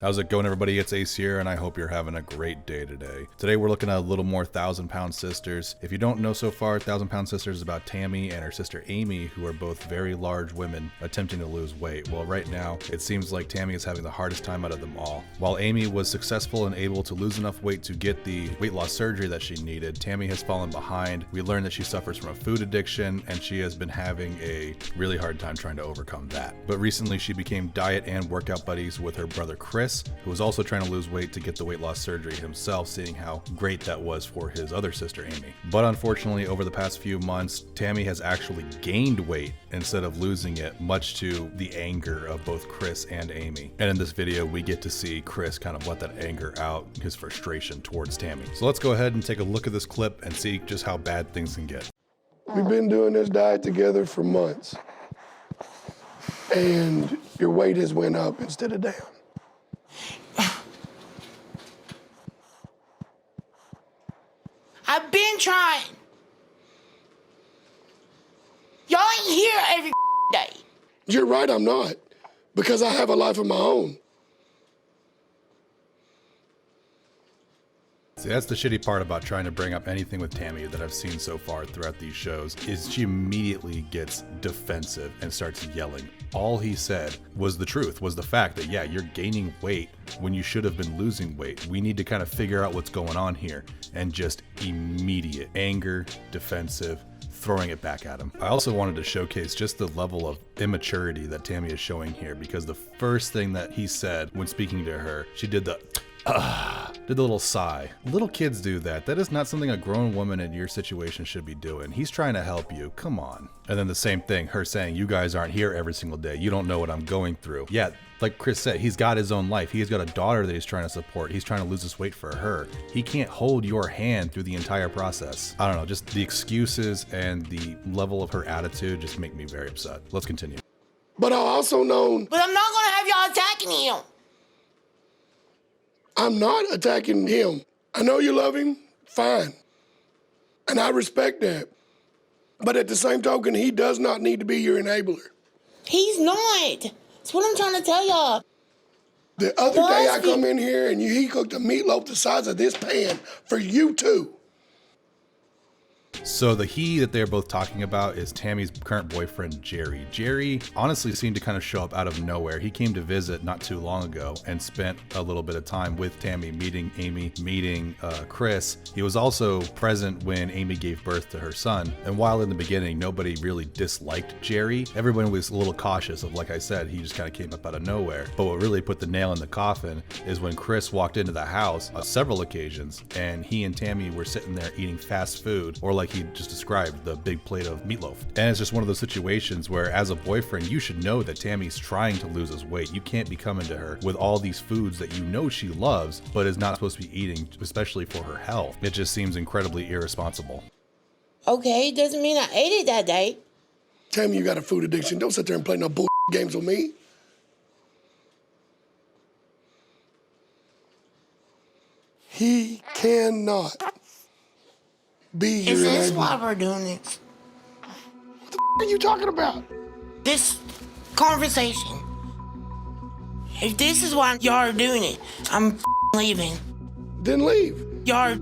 How's it going, everybody? It's Ace here, and I hope you're having a great day today. Today we're looking at a little more 1,000-Pound Sisters. If you don't know so far, 1,000-Pound Sisters is about Tammy and her sister Amy, who are both very large women attempting to lose weight. Well, right now, it seems like Tammy is having the hardest time out of them all. While Amy was successful and able to lose enough weight to get the weight loss surgery that she needed, Tammy has fallen behind. We learned that she suffers from a food addiction, and she has been having a really hard time trying to overcome that. But recently, she became diet and workout buddies with her brother Chris, who was also trying to lose weight to get the weight loss surgery himself, seeing how great that was for his other sister Amy. But unfortunately, over the past few months, Tammy has actually gained weight instead of losing it, much to the anger of both Chris and Amy. And in this video, we get to see Chris kind of let that anger out, his frustration towards Tammy. So let's go ahead and take a look at this clip and see just how bad things can get. We've been doing this diet together for months, and your weight has went up instead of down. I've been trying. Y'all ain't here every day. You're right, I'm not, because I have a life of my own. See, that's the shitty part about trying to bring up anything with Tammy that I've seen so far throughout these shows, is she immediately gets defensive and starts yelling. All he said was the truth, was the fact that, yeah, you're gaining weight when you should have been losing weight. We need to kind of figure out what's going on here, and just immediate anger, defensive, throwing it back at him. I also wanted to showcase just the level of immaturity that Tammy is showing here, because the first thing that he said when speaking to her, she did the little sigh. Little kids do that. That is not something a grown woman in your situation should be doing. He's trying to help you. Come on. And then the same thing, her saying, you guys aren't here every single day. You don't know what I'm going through. Yeah, like Chris said, he's got his own life. He's got a daughter that he's trying to support. He's trying to lose this weight for her. He can't hold your hand through the entire process. I don't know, just the excuses and the level of her attitude just make me very upset. Let's continue. But I also known But I'm not gonna have y'all attacking him. I'm not attacking him. I know you love him, fine. And I respect that. But at the same token, he does not need to be your enabler. He's not. That's what I'm trying to tell y'all. The other day I come in here and he cooked a meatloaf the size of this pan for you two. So the he that they're both talking about is Tammy's current boyfriend, Jerry. Jerry honestly seemed to kind of show up out of nowhere. He came to visit not too long ago and spent a little bit of time with Tammy, meeting Amy, meeting Chris. He was also present when Amy gave birth to her son. And while in the beginning, nobody really disliked Jerry, everyone was a little cautious of, like I said, he just kind of came up out of nowhere. But what really put the nail in the coffin is when Chris walked into the house on several occasions, and he and Tammy were sitting there eating fast food, or like he just described, the big plate of meatloaf. And it's just one of those situations where, as a boyfriend, you should know that Tammy's trying to lose his weight. You can't be coming to her with all these foods that you know she loves, but is not supposed to be eating, especially for her health. It just seems incredibly irresponsible. Okay, doesn't mean I ate it that day. Tammy, you got a food addiction. Don't sit there and play no bull games with me. He cannot be your Is this enabler. why we're doing this? What are you talking about? This conversation. If this is why y'all are doing it, I'm leaving. Then leave. Y'all are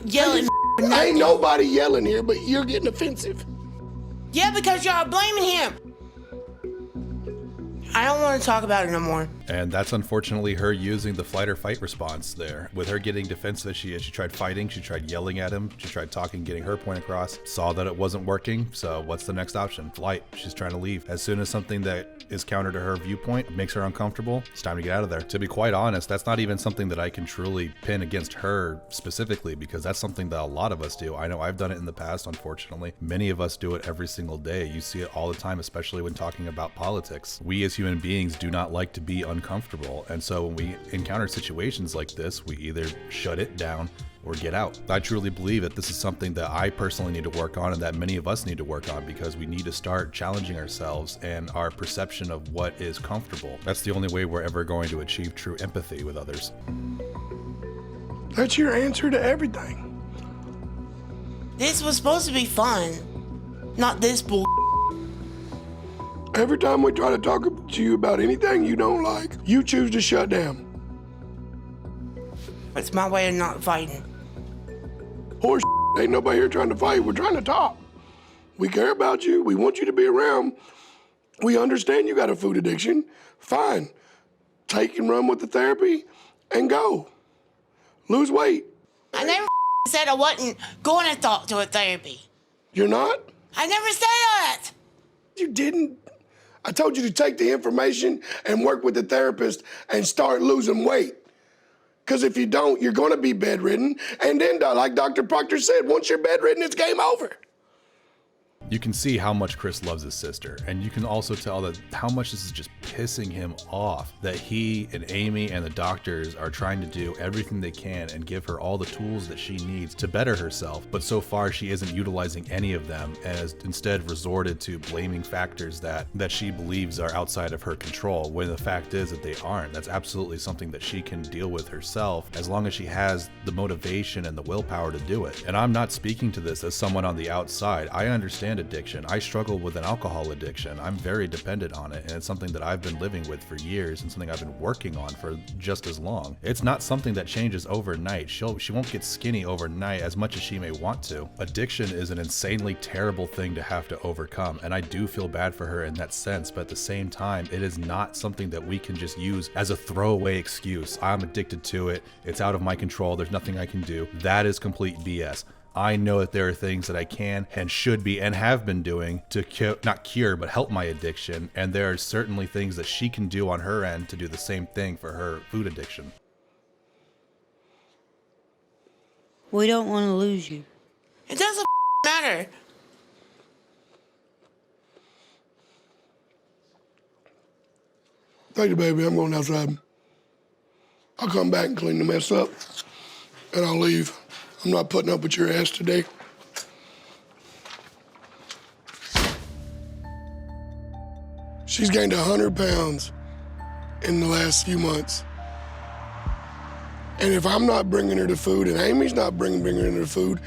yelling. Ain't nobody yelling here, but you're getting offensive. Yeah, because y'all are blaming him. I don't want to talk about it no more. And that's unfortunately her using the flight or fight response there. With her getting defensive as she is, she tried fighting, she tried yelling at him, she tried talking, getting her point across, saw that it wasn't working, so what's the next option? Flight. She's trying to leave. As soon as something that is counter to her viewpoint makes her uncomfortable, it's time to get out of there. To be quite honest, that's not even something that I can truly pin against her specifically, because that's something that a lot of us do. I know I've done it in the past, unfortunately. Many of us do it every single day. You see it all the time, especially when talking about politics. We as human beings do not like to be uncomfortable, and so when we encounter situations like this, we either shut it down or get out. I truly believe that this is something that I personally need to work on, and that many of us need to work on, because we need to start challenging ourselves and our perception of what is comfortable. That's the only way we're ever going to achieve true empathy with others. That's your answer to everything. This was supposed to be fun, not this bull. Every time we try to talk to you about anything you don't like, you choose to shut down. It's my way of not fighting. Horse ain't nobody here trying to fight. We're trying to talk. We care about you. We want you to be around. We understand you got a food addiction. Fine. Take and run with the therapy and go. Lose weight. I never said I wasn't going to talk to a therapy. You're not? I never said that. You didn't. I told you to take the information and work with the therapist and start losing weight. Because if you don't, you're going to be bedridden. And then, like Dr. Proctor said, once you're bedridden, it's game over. You can see how much Chris loves his sister, and you can also tell that how much this is just pissing him off, that he and Amy and the doctors are trying to do everything they can and give her all the tools that she needs to better herself, but so far she isn't utilizing any of them, and has instead resorted to blaming factors that she believes are outside of her control, when the fact is that they aren't. That's absolutely something that she can deal with herself, as long as she has the motivation and the willpower to do it. And I'm not speaking to this as someone on the outside. I understand addiction. I struggle with an alcohol addiction. I'm very dependent on it, and it's something that I've been living with for years and something I've been working on for just as long. It's not something that changes overnight. She won't get skinny overnight as much as she may want to. Addiction is an insanely terrible thing to have to overcome, and I do feel bad for her in that sense, but at the same time, it is not something that we can just use as a throwaway excuse. I'm addicted to it. It's out of my control. There's nothing I can do. That is complete BS. I know that there are things that I can and should be and have been doing to not cure, but help my addiction. And there are certainly things that she can do on her end to do the same thing for her food addiction. We don't want to lose you. It doesn't matter. Thank you, baby. I'm going outside. I'll come back and clean the mess up, and I'll leave. I'm not putting up with your ass today. She's gained 100 pounds in the last few months. And if I'm not bringing her the food and Amy's not bringing her the food,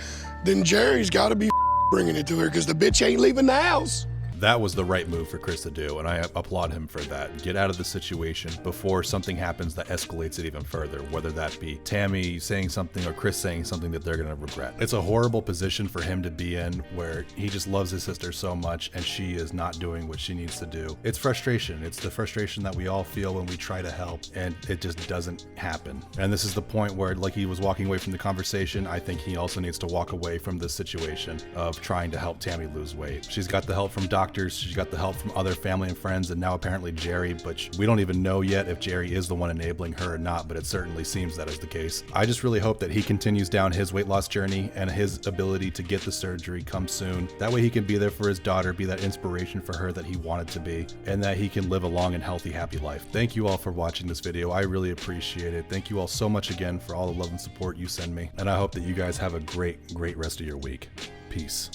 then Jerry's got to be bringing it to her because the bitch ain't leaving the house. That was the right move for Chris to do, and I applaud him for that. Get out of the situation before something happens that escalates it even further, whether that be Tammy saying something or Chris saying something that they're going to regret. It's a horrible position for him to be in, where he just loves his sister so much and she is not doing what she needs to do. It's frustration. It's the frustration that we all feel when we try to help, and it just doesn't happen. And this is the point where, like he was walking away from the conversation, I think he also needs to walk away from this situation of trying to help Tammy lose weight. She's got the help from doctors. She's got the help from other family and friends, and now apparently Jerry, but we don't even know yet if Jerry is the one enabling her or not, but it certainly seems that is the case. I just really hope that he continues down his weight loss journey and his ability to get the surgery comes soon. That way he can be there for his daughter, be that inspiration for her that he wanted to be, and that he can live a long and healthy, happy life. Thank you all for watching this video. I really appreciate it. Thank you all so much again for all the love and support you send me, and I hope that you guys have a great rest of your week. Peace.